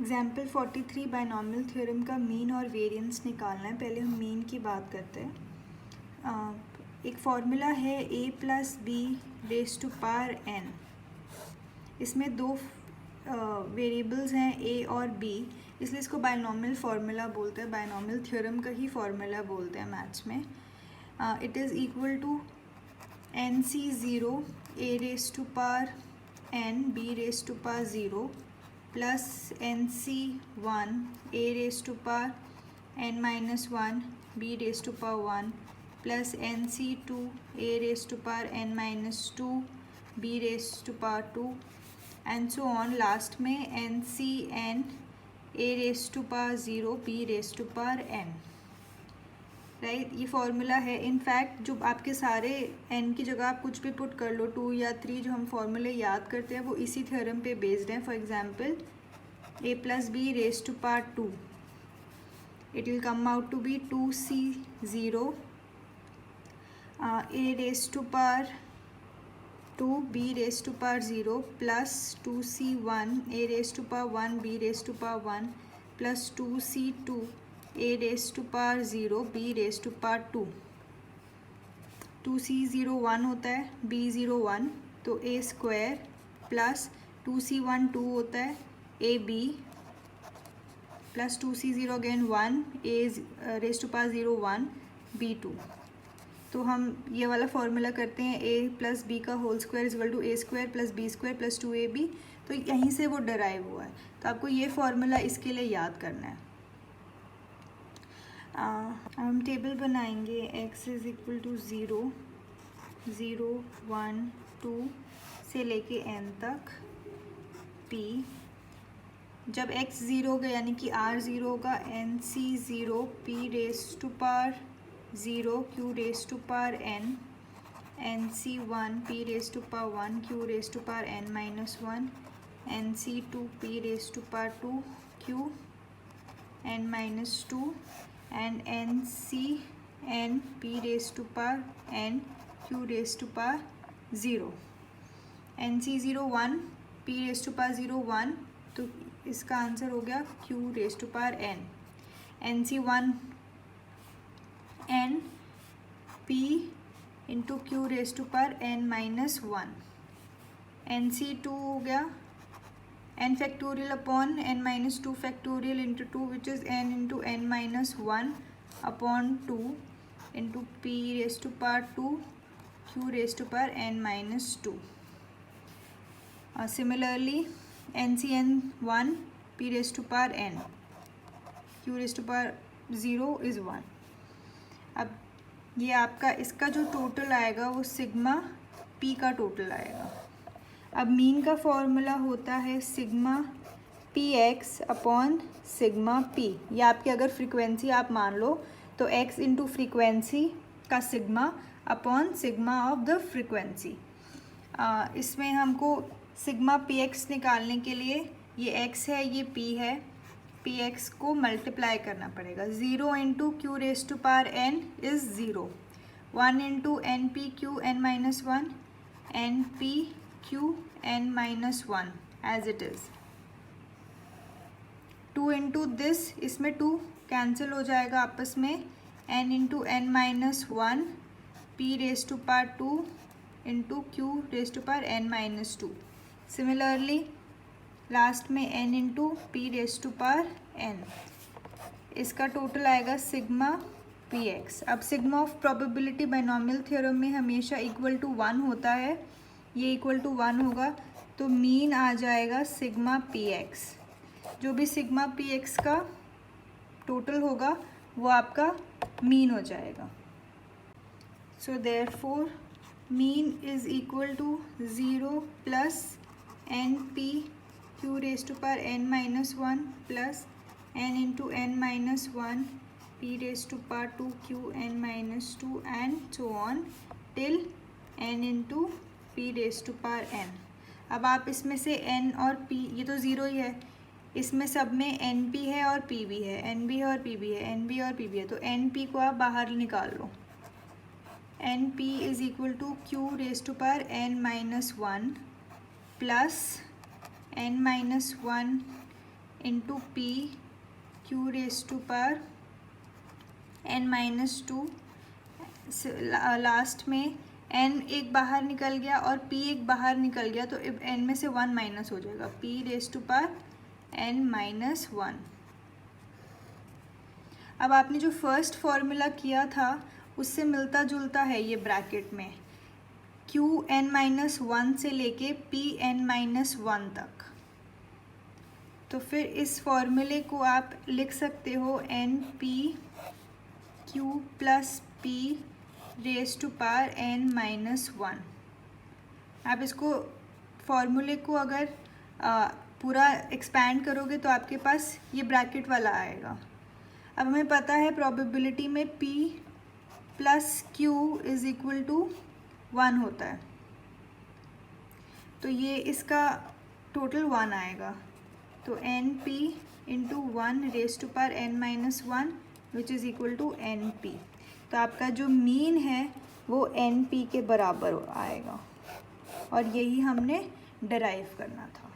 Example 43 binomial theorem का mean और variance निकालना है। पहले हम मीन की बात करते हैं। एक फार्मूला है a plus b raise to power n। इसमें दो वेरिएबल्स हैं a और b, इसलिए इसको बायनॉमियल फार्मूला बोलते हैं, बायनॉमियल थ्योरम का ही फार्मूला बोलते हैं मैथ्स में। It is equal to NC0 a raise to power n b raise to power 0 plus NC1 a raise to power n minus 1 b raise to power 1 plus NC2 a raise to power n minus 2 b raise to power 2 and so on. Last में NCn a raise to power 0 b raise to power n। Right, ये formula है। In fact जो आपके सारे n की जगह आप कुछ भी पुट कर लो, 2 या 3 जो हम फॉर्मूले याद करते हैं वो इसी थ्योरम पे बेस्ड हैं। For example a plus b raise to power 2, it will come out to be 2C0 a raise to power 2 b raise to power 0 plus 2C1 a raise to power 1 b raise to power 1 plus 2C2 a raise to power 0 b raise to power 2। 2C0 1 होता है, b0 1, तो a square plus 2C1 2 होता है, ab plus 2C0 again 1 a raise to power 0 1 b2। तो हम ये वाला formula करते हैं a प्लस बी का whole square is equal to a square plus b square plus 2ab। तो यहीं से वो डराइव हुआ है, तो आपको ये फॉर्मूला इसके लिए याद करना है। हम टेबल बनाएंगे x इज़ इक्वल टू 0 0 1 2 से लेके n तक p। जब x 0 होगा यानी कि r 0 होगा, NC0 p raise to power 0 q raise to power n, NC1 p raise to power 1 q raise to power n minus 1, NC2 p raise to power 2 q n minus 2 and NCn p raise to power n q raise to power 0। NC0 1 p raise to power 0 1, तो इसका answer हो गया q raise to power n। NC1 n p into q raise to power n minus 1। NC2 हो गया n factorial upon n minus 2 factorial into 2 which is n into n minus 1 upon 2 into p raise to power 2 q raise to power n minus 2। Similarly NCn1 p raise to power n q raise to power 0 is 1। अब ये आपका इसका जो total आएगा वो sigma p का total आएगा। अब मीन का फॉर्मूला होता है sigma px upon sigma p। या आपकी अगर फ्रीक्वेंसी आप मान लो तो x इंटू फ्रीक्वेंसी का sigma upon sigma of the frequency. इसमें हमको सिग्मा px निकालने के लिए ये x है ये p है, px को मल्टीप्लाई करना पड़ेगा। 0 into q raise to power n is 0, 1 into n p q n minus 1 n p q n minus 1 as it is. 2 into this, इसमें 2 कैंसिल हो जाएगा आपस में, n into n minus 1 p raise to power 2 into q raise to power n minus 2। Similarly last में n into p raise to power n। इसका total आएगा sigma px। अब sigma of probability binomial theorem में हमेशा equal to 1 होता है, ये equal to 1 होगा तो मीन आ जाएगा सिग्मा px। जो भी सिग्मा px का टोटल होगा वो आपका मीन हो जाएगा। So therefore mean is equal to 0 plus n p q raise to power n minus 1 plus n into n minus 1 p raise to power 2 q n minus 2 and so on till n into p raise to power n। अब आप इसमें से n और p, ये तो zero ही है, इसमें सब में np है और p भी है, n भी है और p भी है, n भी है और p भी है, तो np को आप बाहर निकाल लो। np is equal to q raise to power n minus 1 plus n minus 1 into p q raise to power n minus two. Last में n एक बाहर निकल गया और p एक बाहर निकल गया, तो n में से 1 माइनस हो जाएगा, p raise to power n minus 1। अब आपने जो फर्स्ट फॉर्मूला किया था उससे मिलता जुलता है ये ब्रैकेट में, q n माइनस 1 से लेके p n माइनस 1 तक। तो फिर इस फॉर्मूले को आप लिख सकते हो n p q plus p raise to power n minus 1। आप इसको फॉर्मूले को अगर पूरा एक्सपैंड करोगे तो आपके पास ये ब्रैकेट वाला आएगा। अब हमें पता है प्रोबेबिलिटी में p plus q is equal to 1 होता है, तो ये इसका टोटल 1 आएगा। तो n p into 1 raise to power n minus 1 which is equal to n p. तो आपका जो मीन है वो एन पी के बराबर आएगा और यही हमने डिराइव करना था।